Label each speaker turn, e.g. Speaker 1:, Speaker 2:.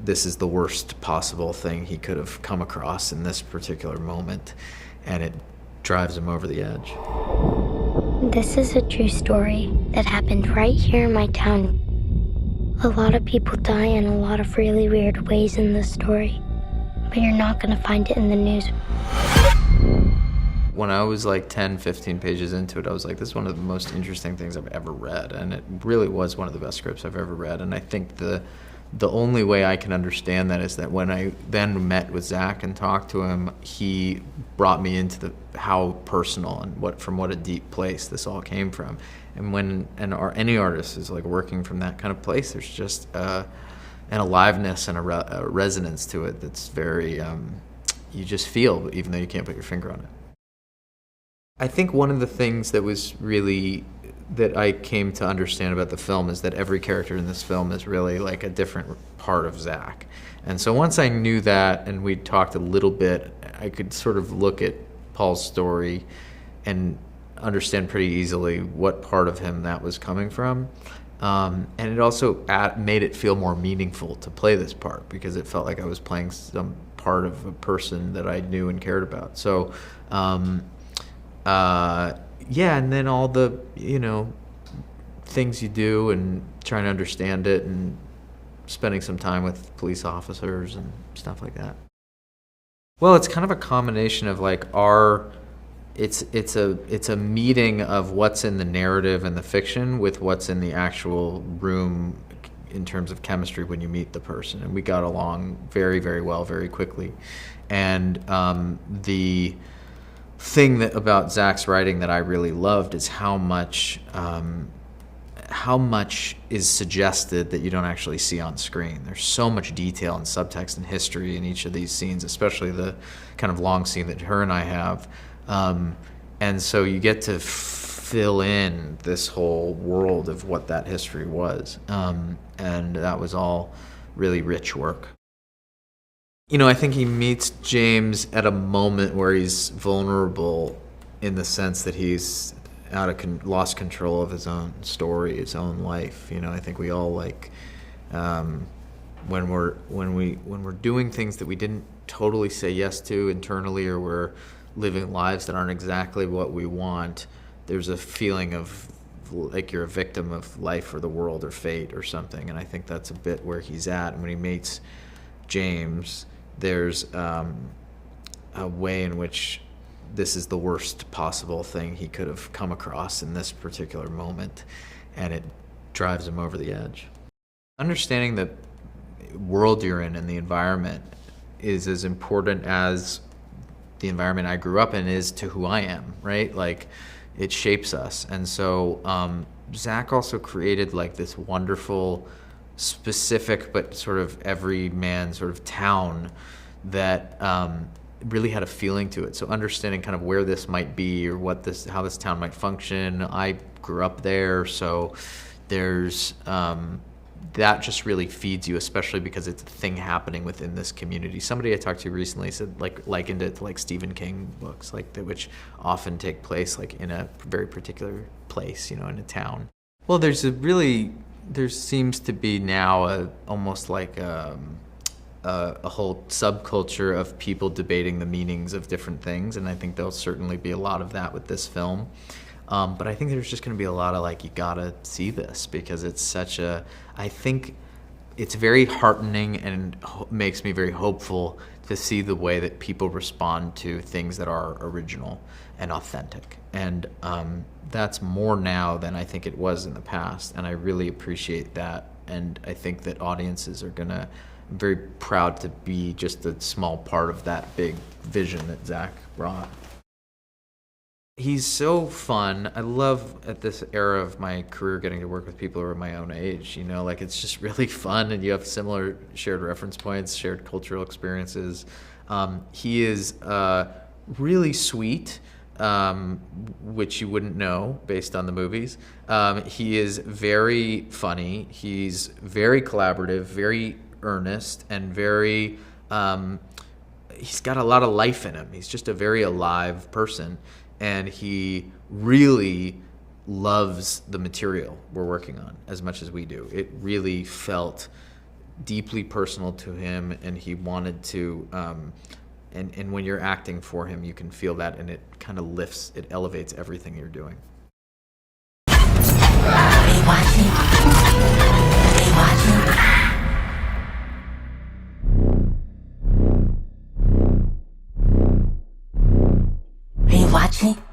Speaker 1: this is the worst possible thing he could have come across in this particular moment, and it drives him over the edge.
Speaker 2: This is a true story that happened right here in my town. A lot of people die in a lot of really weird ways in this story, but you're not gonna find it in the news.
Speaker 1: When I was like 10, 15 pages into it, I was like, this is one of the most interesting things I've ever read. And it really was one of the best scripts I've ever read. And I think the only way I can understand that is that when I then met with Zach and talked to him, he brought me into how personal and from what a deep place this all came from. And when any artist is like working from that kind of place, there's just an aliveness and a resonance to it that's very, you just feel, even though you can't put your finger on it. I think one of the things that I came to understand about the film is that every character in this film is really like a different part of Zach. And so once I knew that and we talked a little bit, I could sort of look at Paul's story and understand pretty easily what part of him that was coming from. And it also made it feel more meaningful to play this part because it felt like I was playing some part of a person that I knew and cared about. So, and then all the, things you do and trying to understand it and spending some time with police officers and stuff like that. Well, it's kind of a combination of like it's a meeting of what's in the narrative and the fiction with what's in the actual room in terms of chemistry when you meet the person. And we got along very, very well, very quickly. And the thing about Zach's writing that I really loved is how much is suggested that you don't actually see on screen. There's so much detail and subtext and history in each of these scenes, especially the kind of long scene that her and I have. And so you get to fill in this whole world of what that history was. And that was all really rich work. I think he meets James at a moment where he's vulnerable in the sense that he's lost control of his own story, his own life. I think we all when we're doing things that we didn't totally say yes to internally, or we're living lives that aren't exactly what we want, there's a feeling of like you're a victim of life or the world or fate or something. And I think that's a bit where he's at. And when he meets James, there's a way in which this is the worst possible thing he could have come across in this particular moment, and it drives him over the edge. Understanding the world you're in and the environment is as important as the environment I grew up in is to who I am, right? Like, it shapes us. And so Zach also created like this wonderful, specific, but sort of everyman sort of town that really had a feeling to it. So understanding kind of where this might be or how this town might function. I grew up there, so there's that just really feeds you, especially because it's a thing happening within this community. Somebody I talked to recently said likened it to like Stephen King books, which often take place like in a very particular place, in a town. Well, there seems to be now almost like a whole subculture of people debating the meanings of different things, and I think there'll certainly be a lot of that with this film. But I think there's just going to be a lot of you gotta see this because it's I think it's very heartening and makes me very hopeful to see the way that people respond to things that are original and authentic. And that's more now than I think it was in the past, and I really appreciate that. And I think that audiences are I'm very proud to be just a small part of that big vision that Zach brought. He's so fun. I love at this era of my career getting to work with people who are my own age. It's just really fun, and you have similar shared reference points, shared cultural experiences. He is really sweet, which you wouldn't know based on the movies. He is very funny. He's very collaborative, very earnest, and very he's got a lot of life in him. He's just a very alive person, and he really loves the material we're working on as much as we do. It really felt deeply personal to him, and he wanted to, and when you're acting for him, you can feel that, and it kind of lifts, it elevates everything you're doing.
Speaker 3: Rewatching. Rewatching.